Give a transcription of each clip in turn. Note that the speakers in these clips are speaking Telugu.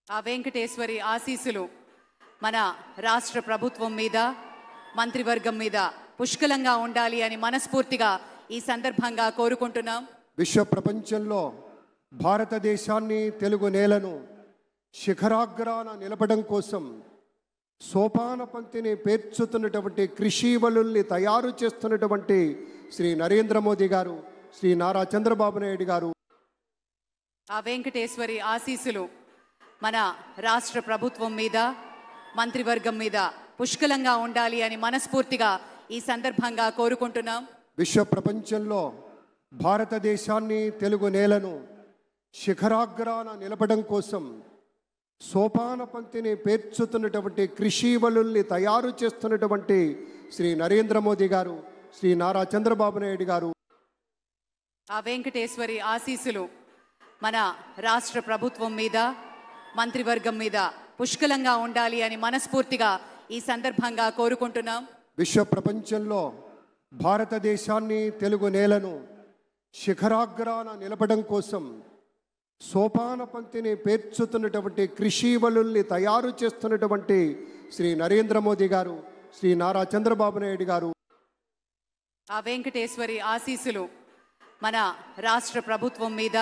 ఆ వెంకటేశ్వరి ఆశీస్సులు మన రాష్ట్ర ప్రభుత్వం మీద మంత్రివర్గం మీద పుష్కలంగా ఉండాలి అని మనస్ఫూర్తిగా ఈ సందర్భంగా కోరుకుంటున్నాం. విశ్వ ప్రపంచంలో భారతదేశాన్ని తెలుగు నేలను శిఖరాగ్రాన నిలపడం కోసం సోపాన పంక్తిని పేర్చుతున్నటువంటి కృషివలుల్ని తయారు చేస్తున్నటువంటి శ్రీ నరేంద్ర మోదీ గారు, శ్రీ నారా చంద్రబాబు నాయుడు గారు. ఆ వెంకటేశ్వరి ఆశీస్సులు మన రాష్ట్ర ప్రభుత్వం మీద మంత్రివర్గం మీద పుష్కలంగా ఉండాలి అని మనస్ఫూర్తిగా ఈ సందర్భంగా కోరుకుంటున్నాం. విశ్వ ప్రపంచంలో భారతదేశాన్ని తెలుగు నేలను శిఖరాగ్రాన నిలపడం కోసం సోపాన పంక్తిని పేర్చుతున్నటువంటి కృషివలుల్ని తయారు చేస్తున్నటువంటి శ్రీ నరేంద్ర మోదీ గారు, శ్రీ నారా చంద్రబాబు నాయుడు గారు. ఆ వెంకటేశ్వరి ఆశీస్సులు మన రాష్ట్ర ప్రభుత్వం మీద మంత్రివర్గం మీద పుష్కలంగా ఉండాలి అని మనస్ఫూర్తిగా ఈ సందర్భంగా కోరుకుంటున్నాం. విశ్వ ప్రపంచంలో భారతదేశాన్ని తెలుగు నేలను శిఖరాగ్రాన నిలపడం కోసం సోపాన పంక్తిని పేర్చుతున్నటువంటి కృషివలుల్ని తయారు చేస్తున్నటువంటి శ్రీ నరేంద్ర మోదీ గారు, శ్రీ నారా చంద్రబాబు నాయుడు గారు. ఆ వెంకటేశ్వరి ఆశీస్సులు మన రాష్ట్ర ప్రభుత్వం మీద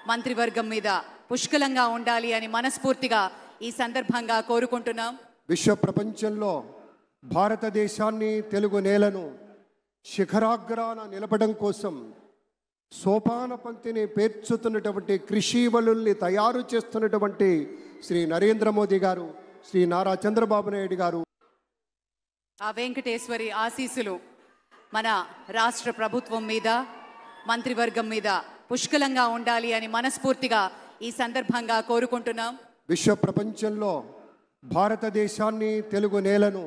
మంత్రివర్గం మీద పుష్కలంగా ఉండాలి అని మనస్ఫూర్తిగా ఈ సందర్భంగా కోరుకుంటున్నాం. విశ్వ ప్రపంచంలో భారతదేశాన్ని తెలుగు నేలను శిఖరాగ్రాన నిలపడం కోసం సోపాన పంక్తిని పేర్చుతున్నటువంటి కృషివలుల్ని తయారు చేస్తున్నటువంటి శ్రీ నరేంద్ర మోదీ గారు, శ్రీ నారా చంద్రబాబు నాయుడు గారు. ఆ వెంకటేశ్వరి ఆశీస్సులు మన రాష్ట్ర ప్రభుత్వం మీద మంత్రివర్గం మీద పుష్కలంగా ఉండాలి అని మనస్ఫూర్తిగా ఈ సందర్భంగా కోరుకుంటున్నాం. విశ్వ ప్రపంచంలో భారతదేశాన్ని తెలుగు నేలను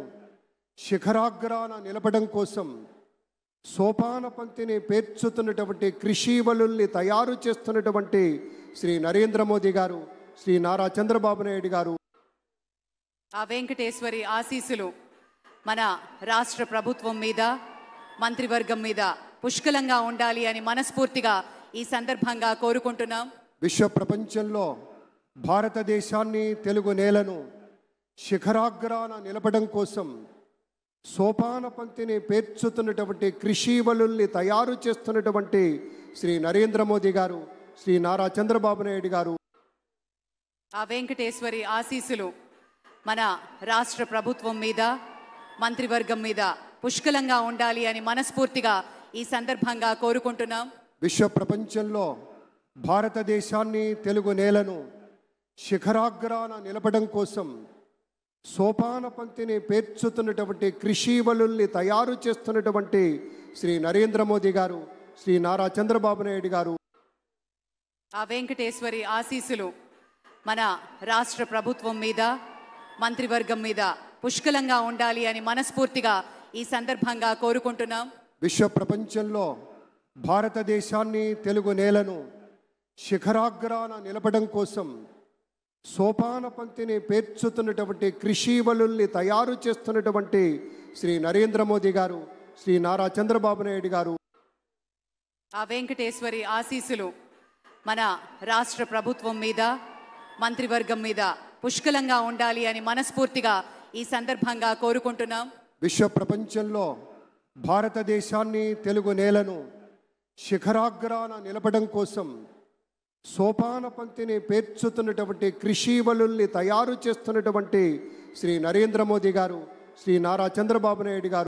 శిఖరాగ్రాన నిలపడం కోసం సోపాన పంక్తిని పేర్చుతున్నటువంటి కృషివలుల్ని తయారు చేస్తున్నటువంటి శ్రీ నరేంద్ర మోదీ గారు, శ్రీ నారా చంద్రబాబు నాయుడు గారు. ఆ వెంకటేశ్వరి ఆశీస్సులు మన రాష్ట్ర ప్రభుత్వం మీద మంత్రివర్గం మీద పుష్కలంగా ఉండాలి అని మనస్ఫూర్తిగా ఈ సందర్భంగా కోరుకుంటున్నాం. విశ్వ ప్రపంచంలో భారతదేశాన్ని తెలుగు నేలను శిఖరాగ్రాన నిలపడం కోసం సోపాన పంక్తిని పేర్చుతున్నటువంటి కృషివలుల్ని తయారు చేస్తున్నటువంటి శ్రీ నరేంద్ర మోదీ గారు, శ్రీ నారా చంద్రబాబు నాయుడు గారు. ఆ వెంకటేశ్వరి ఆశీస్సులు మన రాష్ట్ర ప్రభుత్వం మీద మంత్రివర్గం మీద పుష్కలంగా ఉండాలి అని మనస్ఫూర్తిగా ఈ సందర్భంగా కోరుకుంటున్నాం. విశ్వ ప్రపంచంలో భారతదేశాన్ని తెలుగు నేలను శిఖరాగ్రాన నిలపడం కోసం సోపాన పంక్తిని పేర్చుతున్నటువంటి కృషివలుల్ని తయారు చేస్తున్నటువంటి శ్రీ నరేంద్ర మోదీ గారు, శ్రీ నారా చంద్రబాబు నాయుడు గారు. ఆ వెంకటేశ్వరి ఆశీస్సులు మన రాష్ట్ర ప్రభుత్వం మీద మంత్రివర్గం మీద పుష్కలంగా ఉండాలి అని మనస్ఫూర్తిగా ఈ సందర్భంగా కోరుకుంటున్నాం. విశ్వ ప్రపంచంలో భారతదేశాన్ని తెలుగు నేలను శిఖరాగ్రాన నిలపడం కోసం సోపాన పంక్తిని పేర్చుతున్నటువంటి కృషివలుల్ని తయారు చేస్తున్నటువంటి శ్రీ నరేంద్ర మోదీ గారు, శ్రీ నారా చంద్రబాబు నాయుడు గారు. ఆ వెంకటేశ్వరి ఆశీస్సులు మన రాష్ట్ర ప్రభుత్వం మీద మంత్రివర్గం మీద పుష్కలంగా ఉండాలి అని మనస్ఫూర్తిగా ఈ సందర్భంగా కోరుకుంటున్నాం. విశ్వ ప్రపంచంలో భారతదేశాన్ని తెలుగు నేలను శిఖరాగ్రాన నిలపడం కోసం సోపాన పంక్తిని పేర్చుతున్నటువంటి కృషివలుల్ని తయారు చేస్తున్నటువంటి శ్రీ నరేంద్ర మోదీ గారు, శ్రీ నారా చంద్రబాబు నాయుడు గారు.